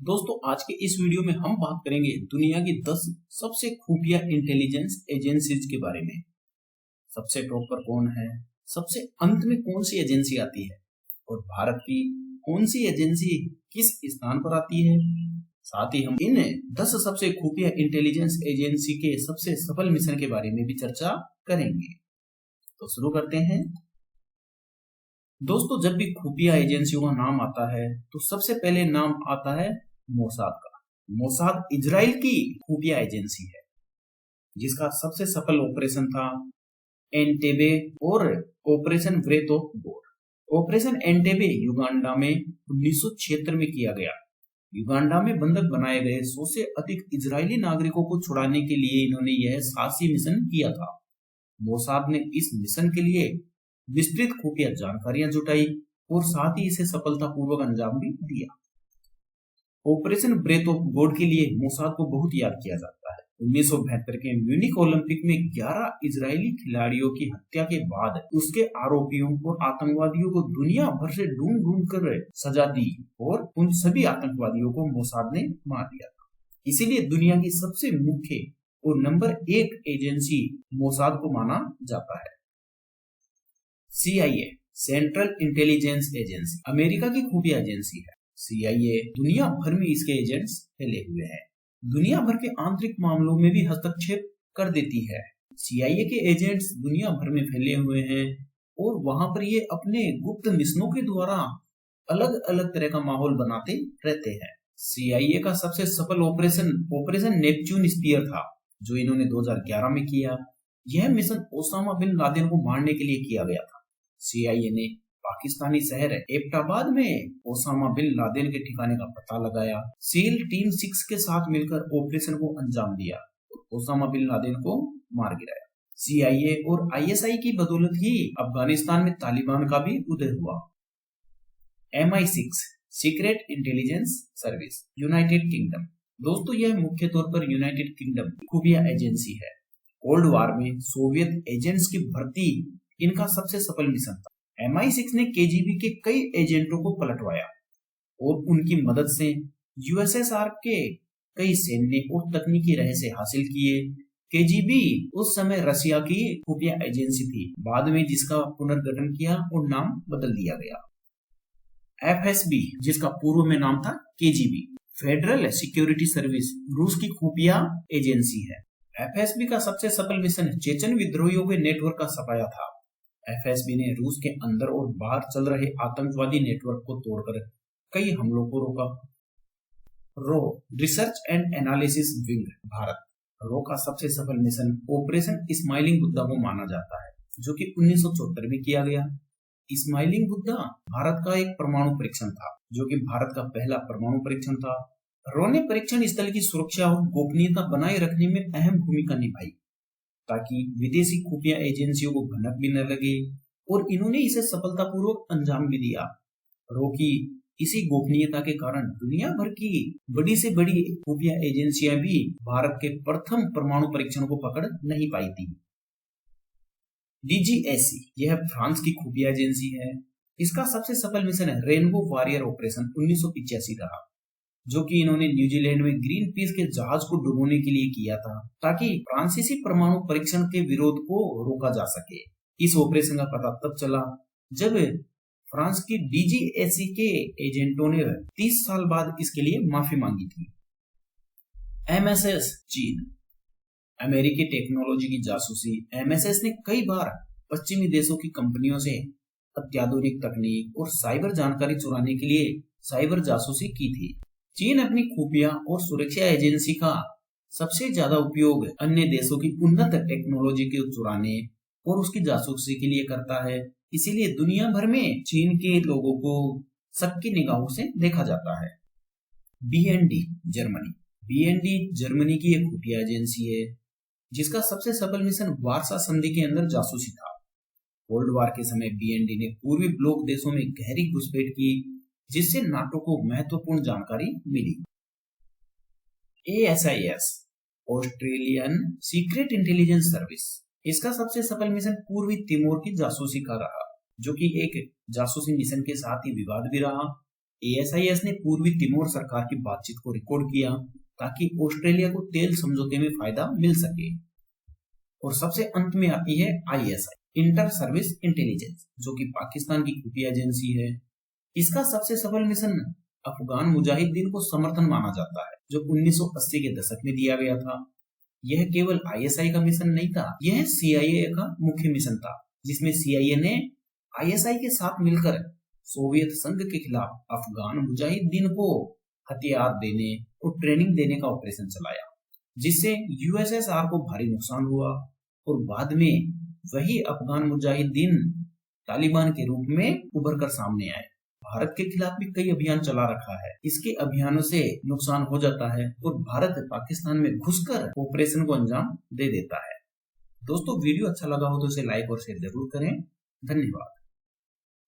दोस्तों आज के इस वीडियो में हम बात करेंगे दुनिया की 10 सबसे खुफिया इंटेलिजेंस एजेंसीज के बारे में। सबसे टॉप पर कौन है, सबसे अंत में कौन सी एजेंसी आती है और भारत की कौन सी एजेंसी किस स्थान पर आती है। साथ ही हम इन 10 सबसे खुफिया इंटेलिजेंस एजेंसी के सबसे सफल मिशन के बारे में भी चर्चा करेंगे। तो शुरू करते हैं। दोस्तों जब भी खुफिया एजेंसियों का नाम आता है तो सबसे पहले नाम आता है मोसाद का। मोसाद इजराइल की खुफिया एजेंसी है जिसका सबसे सफल ऑपरेशन था एंटेबे और operation wrath of God. Operation Entebbe Uganda में 1976 में किया गया। युगांडा में बंधक बनाए गए 100 से अधिक इजरायली नागरिकों को छुड़ाने के लिए इन्होंने यह साहसी मिशन किया था। मोसाद ने इस मिशन के लिए विस्तृत खुफिया जानकारियां जुटाई और साथ ही इसे सफलतापूर्वक अंजाम भी दिया। ऑपरेशन ब्रेथ ऑफ गॉड के लिए मोसाद को बहुत याद किया जाता है। 1972 के म्यूनिक ओलंपिक में 11 इजरायली खिलाड़ियों की हत्या के बाद उसके आरोपियों और आतंकवादियों को दुनिया भर से ढूंढ ढूंढ कर सजा दी और उन सभी आतंकवादियों को मोसाद ने मार दिया था। इसीलिए दुनिया की सबसे मुख्य और नंबर 1 एजेंसी मोसाद को माना जाता है। CIA central intelligence agency America की खुफिया एजेंसी है। CIA दुनिया भर में इसके एजेंट्स फैले हुए हैं। दुनिया भर के आंतरिक मामलों में भी हस्तक्षेप कर देती है। CIA के एजेंट्स दुनिया भर में फैले हुए हैं और वहां पर ये अपने गुप्त मिशनों के द्वारा अलग अलग तरह का माहौल बनाते रहते हैं। CIA का सबसे सफल ऑपरेशन नेपच्यून स्पीयर था जो इन्होंने 2011 में किया। यह मिशन ओसामा बिन लादेन को मारने के लिए किया गया था। CIA ने पाकिस्तानी शहर एबटाबाद में ओसामा बिन लादेन के ठिकाने का पता लगाया। सील टीम 6 के साथ मिलकर ऑपरेशन को अंजाम दिया और ओसामा बिन लादेन को मार गिराया। CIA और ISI की बदौलत ही अफगानिस्तान में तालिबान का भी उदय हुआ। MI6 secret intelligence service United kingdom. दोस्तों यह मुख्य तौर पर यूनाइटेड किंगडम की खुफिया एजेंसी है। कोल्ड वार में सोवियत एजेंट्स की भर्ती इनका सबसे सफल मिशन था। MI6 ने KGB के कई एजेंटों को पलटवाया और उनकी मदद से USSR के कई सैन्य और तकनीकी रहस्य हासिल किए। KGB उस समय रशिया की खुफिया एजेंसी थी, बाद में जिसका पुनर्गठन किया और नाम बदल दिया गया। FSB जिसका पूर्व में नाम था KGB फेडरल सिक्योरिटी सर्विस रूस की खुफिया एजेंसी है। FSB का सबसे सफल मिशन चेचन विद्रोहियों के नेटवर्क का सफाया था। FSB ने रूस के अंदर और बाहर चल रहे आतंकवादी नेटवर्क को तोड़कर कई हमलों को रोका। रो रिसर्च एंड एनालिसिस विंग भारत। रो का सबसे सफल मिशन ऑपरेशन स्माइलिंग बुद्धा को माना जाता है जो कि 1974 में किया गया। स्माइलिंग बुद्धा भारत का एक परमाणु परीक्षण था जो कि भारत का पहला परमाणु परीक्षण था। रो ने परीक्षण स्थल की सुरक्षा और गोपनीयता बनाए रखने में अहम भूमिका निभाई ताकि विदेशी खुफिया एजेंसियों को भनक भी न लगे और इन्होंने इसे सफलतापूर्वक अंजाम भी दिया। रो की इसी गोपनीयता के कारण दुनिया भर की बड़ी से बड़ी खुफिया एजेंसियां भी भारत के प्रथम परमाणु परीक्षण को पकड़ नहीं पाई थी। DGSE यह फ्रांस की खुफिया एजेंसी है। इसका सबसे सफल मिशन है रेनबो वॉरियर ऑपरेशन 1985 रहा जो कि इन्होंने न्यूजीलैंड में ग्रीन पीस के जहाज को डुबोने के लिए किया था ताकि फ्रांसीसी परमाणु परीक्षण के विरोध को रोका जा सके। इस ऑपरेशन का पता तब चला जब फ्रांस की DGSE के एजेंटों ने 30 साल बाद इसके लिए माफी मांगी थी। MSS चीन अमेरिकी टेक्नोलॉजी की जासूसी। MSS ने कई बार पश्चिमी देशों की कंपनियों से अत्याधुनिक तकनीक और साइबर जानकारी चुराने के लिए साइबर जासूसी की थी। चीन अपनी खुफिया और सुरक्षा एजेंसी का सबसे ज्यादा उपयोग अन्य देशों की उन्नत टेक्नोलॉजी के चुराने और उसकी जासूसी के लिए करता है। इसीलिए दुनिया भर में चीन के लोगों को शक की निगाहों से देखा जाता है। BND Germany. BND जर्मनी की एक खुफिया एजेंसी है जिसका सबसे सफल मिशन वार्सा संधि के अंदर जासूसी था। कोल्ड वार के समय BND ने पूर्वी ब्लॉक देशों में गहरी घुसपैठ की जिससे नाटो को महत्वपूर्ण जानकारी मिली। ASIS Australian secret intelligence service. इसका सबसे सफल मिशन पूर्वी तिमोर की जासूसी का रहा जो कि एक जासूसी मिशन के साथ ही विवाद भी रहा। ASIS ने पूर्वी तिमोर सरकार की बातचीत को रिकॉर्ड किया ताकि ऑस्ट्रेलिया को तेल समझौते में फायदा मिल सके। और सबसे अंत में आती है ISI, इंटर सर्विस इंटेलिजेंस, जो कि पाकिस्तान की खुफिया एजेंसी है। इसका सबसे सफल मिशन अफगान मुजाहिदीन को समर्थन माना जाता है, जो 1980 के दशक में दिया गया था। यह केवल ISI का मिशन नहीं था, यह CIA का मुख्य मिशन था, जिसमें CIA ने ISI के साथ मिलकर सोवियत संघ के खिलाफ अफगान मुजाहिदीन को हथियार देने और ट्रेनिंग देने का ऑपरेशन चलाया, जिससे USSR को भारी नुकसान हुआ और बाद में वही अफगान मुजाहिदीन तालिबान के रूप में उभर कर सामने आए। भारत के खिलाफ भी कई अभियान चला रखा है। इसके अभियानों से नुकसान हो जाता है और भारत पाकिस्तान में घुसकर ऑपरेशन को अंजाम दे देता है। दोस्तों, वीडियो अच्छा लगा हो तो इसे लाइक और शेयर जरूर करें। धन्यवाद।